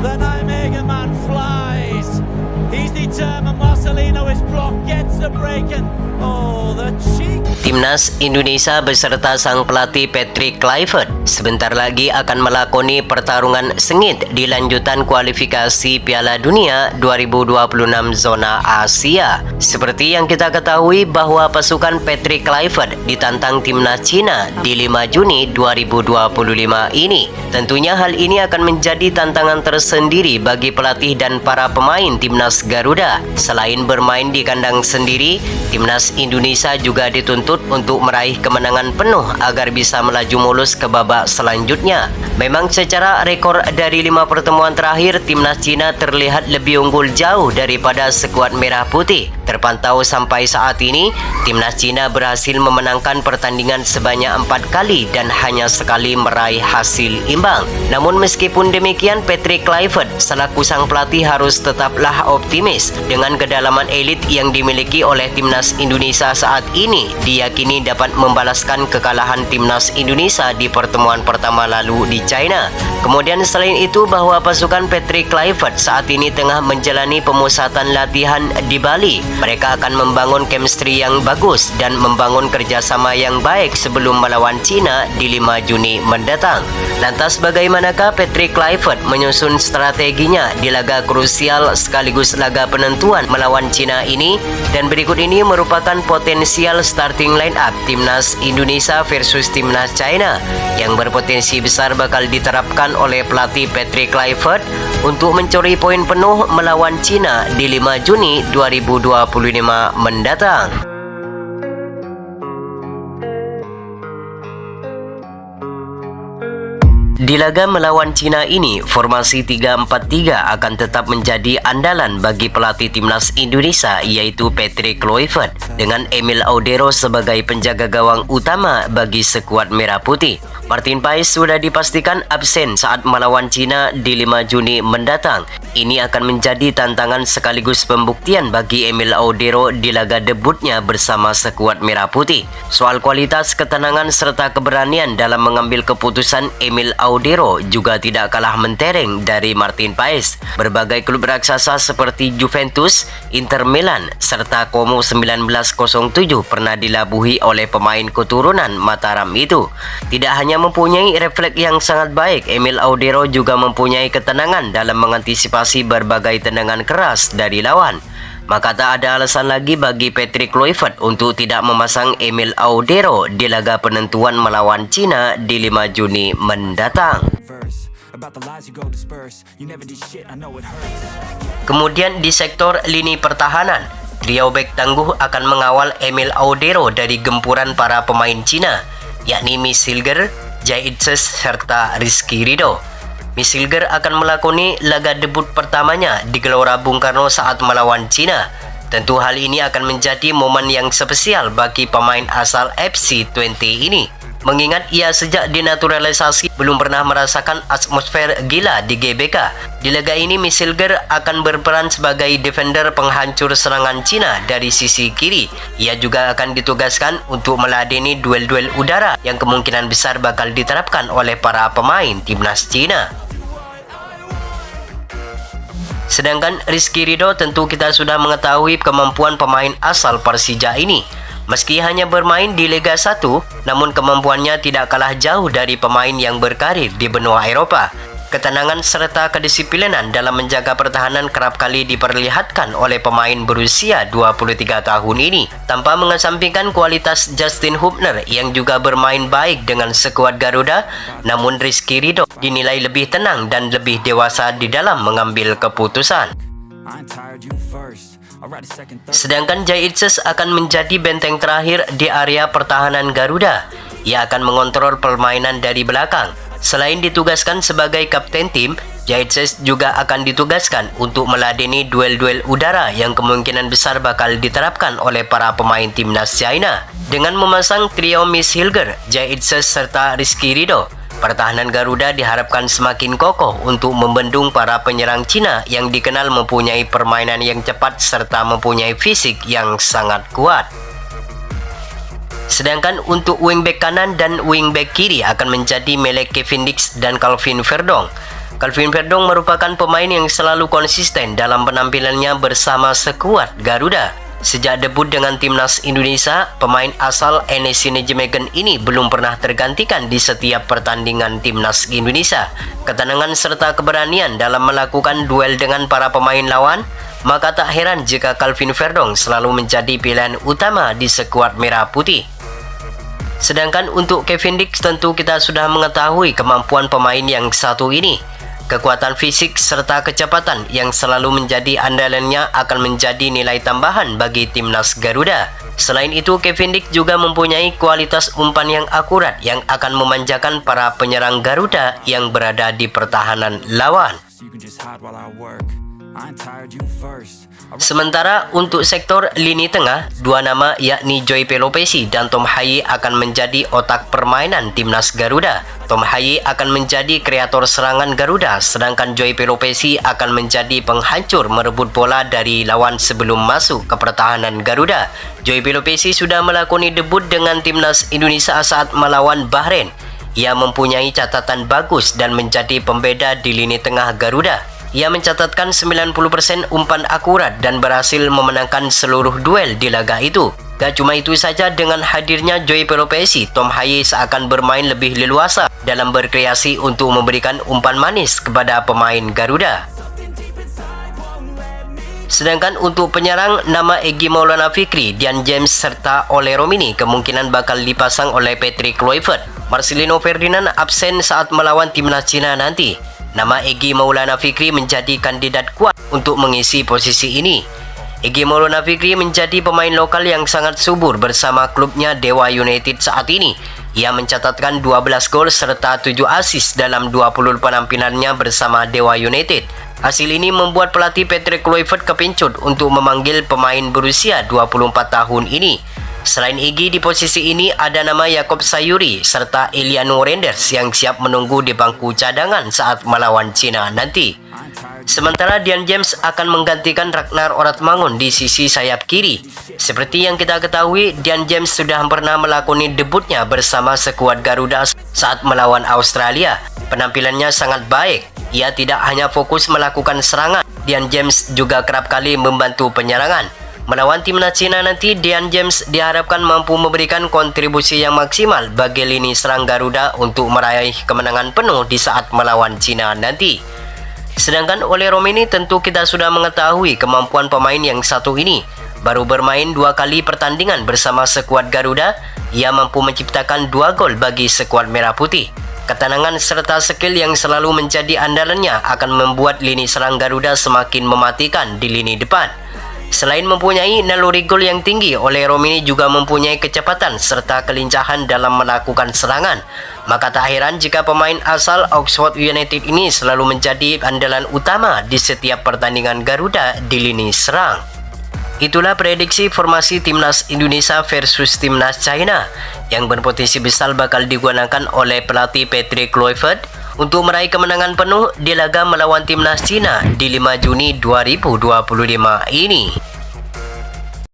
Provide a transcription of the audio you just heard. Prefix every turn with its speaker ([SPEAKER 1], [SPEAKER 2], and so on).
[SPEAKER 1] The Nijmegen man flies. He's determined. Marcelino is blocked, gets the break, and oh, the cheek.
[SPEAKER 2] Timnas Indonesia beserta sang pelatih Patrick Kluivert sebentar lagi akan melakoni pertarungan sengit di lanjutan kualifikasi Piala Dunia 2026 zona Asia. Seperti yang kita ketahui bahwa pasukan Patrick Kluivert ditantang timnas Cina di 5 Juni 2025 ini. Tentunya hal ini akan menjadi tantangan tersendiri bagi pelatih dan para pemain timnas Garuda. Selain bermain di kandang sendiri, timnas Indonesia juga dituntut untuk meraih kemenangan penuh agar bisa melaju mulus ke babak selanjutnya. Memang secara rekor dari 5 pertemuan terakhir, timnas Cina terlihat lebih unggul jauh daripada skuad merah putih. Terpantau sampai saat ini, timnas Cina berhasil memenangkan pertandingan sebanyak 4 kali dan hanya sekali meraih hasil imbang. Namun meskipun demikian, Patrick Kluivert selaku sang pelatih harus tetaplah optimis. Dengan kedalaman elit yang dimiliki oleh timnas Indonesia saat ini, diyakini dapat membalaskan kekalahan timnas Indonesia di pertemuan pertama lalu di China. Kemudian selain itu, bahwa pasukan Patrick Kluivert saat ini tengah menjalani pemusatan latihan di Bali. Mereka akan membangun chemistry yang bagus dan membangun kerjasama yang baik sebelum melawan Cina di 5 Juni mendatang. Lantas bagaimanakah Patrick Kluivert menyusun strateginya di laga krusial sekaligus laga penentuan melawan Cina ini? Dan berikut ini merupakan potensial starting line up timnas Indonesia versus timnas China yang berpotensi besar bakal diterapkan oleh pelatih Patrick Kluivert untuk mencuri poin penuh melawan Cina di 5 Juni 2025 mendatang. Di laga melawan Cina ini, formasi 3-4-3 akan tetap menjadi andalan bagi pelatih timnas Indonesia, yaitu Patrick Kluivert, dengan Emil Audero sebagai penjaga gawang utama bagi skuad merah putih. Martin Paes sudah dipastikan absen saat melawan Cina di 5 Juni mendatang. Ini akan menjadi tantangan sekaligus pembuktian bagi Emil Audero di laga debutnya bersama skuad merah putih. Soal kualitas, ketenangan serta keberanian dalam mengambil keputusan, Emil Audero juga tidak kalah mentereng dari Martin Paes. Berbagai klub raksasa seperti Juventus, Inter Milan, serta Como 1907 pernah dilabuhi oleh pemain keturunan Mataram itu. Tidak hanya mempunyai refleks yang sangat baik, Emil Audero juga mempunyai ketenangan dalam mengantisipasi berbagai tendangan keras dari lawan. Maka tak ada alasan lagi bagi Patrick Kluivert untuk tidak memasang Emil Audero di laga penentuan melawan Cina di 5 Juni mendatang. Kemudian di sektor lini pertahanan, trio bek tangguh akan mengawal Emil Audero dari gempuran para pemain Cina, yakni Miss Hilger, Jai Itses, serta Rizky Ridho. Miss Hilger akan melakoni laga debut pertamanya di Gelora Bung Karno saat melawan Cina. Tentu hal ini akan menjadi momen yang spesial bagi pemain asal FC Twente ini, mengingat ia sejak dinaturalisasi belum pernah merasakan atmosfer gila di GBK. Di laga ini, Miss Hilger akan berperan sebagai defender penghancur serangan Cina dari sisi kiri. Ia juga akan ditugaskan untuk meladeni duel-duel udara yang kemungkinan besar bakal diterapkan oleh para pemain timnas Cina. Sedangkan Rizky Ridho, tentu kita sudah mengetahui kemampuan pemain asal Persija ini. Meski hanya bermain di Liga 1, namun kemampuannya tidak kalah jauh dari pemain yang berkarir di benua Eropa. Ketenangan serta kedisiplinan dalam menjaga pertahanan kerap kali diperlihatkan oleh pemain berusia 23 tahun ini, tanpa mengesampingkan kualitas Justin Hubner yang juga bermain baik dengan skuad Garuda. Namun Rizky Ridho dinilai lebih tenang dan lebih dewasa di dalam mengambil keputusan. Sedangkan Jai Itses akan menjadi benteng terakhir di area pertahanan Garuda. Ia akan mengontrol permainan dari belakang. Selain ditugaskan sebagai kapten tim, Jai Itses juga akan ditugaskan untuk meladeni duel-duel udara yang kemungkinan besar bakal diterapkan oleh para pemain timnas China. Dengan memasang trio Miss Hilger, Jai Itses, serta Rizky Ridho, pertahanan Garuda diharapkan semakin kokoh untuk membendung para penyerang Cina yang dikenal mempunyai permainan yang cepat serta mempunyai fisik yang sangat kuat. Sedangkan untuk wingback kanan dan wingback kiri akan menjadi Melek Cavendish dan Calvin Verdong. Calvin Verdong merupakan pemain yang selalu konsisten dalam penampilannya bersama skuad Garuda. Sejak debut dengan timnas Indonesia, pemain asal NEC Nijmegen ini belum pernah tergantikan di setiap pertandingan timnas Indonesia. Ketenangan serta keberanian dalam melakukan duel dengan para pemain lawan, maka tak heran jika Calvin Verdong selalu menjadi pilihan utama di skuad merah putih. Sedangkan untuk Kevin Dix, tentu kita sudah mengetahui kemampuan pemain yang satu ini. Kekuatan fisik serta kecepatan yang selalu menjadi andalannya akan menjadi nilai tambahan bagi timnas Garuda. Selain itu, Kevin Dix juga mempunyai kualitas umpan yang akurat yang akan memanjakan para penyerang Garuda yang berada di pertahanan lawan. Sementara untuk sektor lini tengah, dua nama yakni Joy Pelopesi dan Tom Haye akan menjadi otak permainan timnas Garuda. Tom Haye akan menjadi kreator serangan Garuda, sedangkan Joy Pelopesi akan menjadi penghancur merebut bola dari lawan sebelum masuk ke pertahanan Garuda. Joy Pelopesi sudah melakoni debut dengan timnas Indonesia saat melawan Bahrain. Ia mempunyai catatan bagus dan menjadi pembeda di lini tengah Garuda. Ia mencatatkan 90% umpan akurat dan berhasil memenangkan seluruh duel di laga itu. Gak cuma itu saja, dengan hadirnya Joy Pelopesi, Tom Haye seakan bermain lebih leluasa dalam berkreasi untuk memberikan umpan manis kepada pemain Garuda. Sedangkan untuk penyerang, nama Egy Maulana Fikri, Dian James serta Ole Romini kemungkinan bakal dipasang oleh Patrick Kluivert. Marcelino Ferdinand absen saat melawan timnas Cina nanti. Nama Egy Maulana Fikri menjadi kandidat kuat untuk mengisi posisi ini. Egy Maulana Fikri menjadi pemain lokal yang sangat subur bersama klubnya Dewa United saat ini. Ia mencatatkan 12 gol serta 7 assist dalam 20 penampilannya bersama Dewa United. Hasil ini membuat pelatih Patrick Kluivert kepincut untuk memanggil pemain berusia 24 tahun ini. Selain Egy, di posisi ini ada nama Yakob Sayuri serta Eliano Renders yang siap menunggu di bangku cadangan saat melawan Cina nanti. Sementara Dian James akan menggantikan Ragnar Oratmangun di sisi sayap kiri. Seperti yang kita ketahui, Dian James sudah pernah melakoni debutnya bersama skuad Garuda saat melawan Australia. Penampilannya sangat baik. Ia tidak hanya fokus melakukan serangan, Dian James juga kerap kali membantu penyerangan. Melawan timnas Cina nanti, Dian James diharapkan mampu memberikan kontribusi yang maksimal bagi lini serang Garuda untuk meraih kemenangan penuh di saat melawan Cina nanti. Sedangkan Ole Romini, tentu kita sudah mengetahui kemampuan pemain yang satu ini. Baru bermain 2 kali pertandingan bersama skuad Garuda, ia mampu menciptakan 2 gol bagi skuad Merah Putih. Ketenangan serta skill yang selalu menjadi andalannya akan membuat lini serang Garuda semakin mematikan di lini depan. Selain mempunyai naluri gol yang tinggi, Ole Romini juga mempunyai kecepatan serta kelincahan dalam melakukan serangan. Maka tak heran jika pemain asal Oxford United ini selalu menjadi andalan utama di setiap pertandingan Garuda di lini serang. Itulah prediksi formasi timnas Indonesia versus timnas China yang berpotensi besar bakal digunakan oleh pelatih Patrick Kluivert untuk meraih kemenangan penuh di laga melawan timnas Cina di 5 Juni 2025 ini.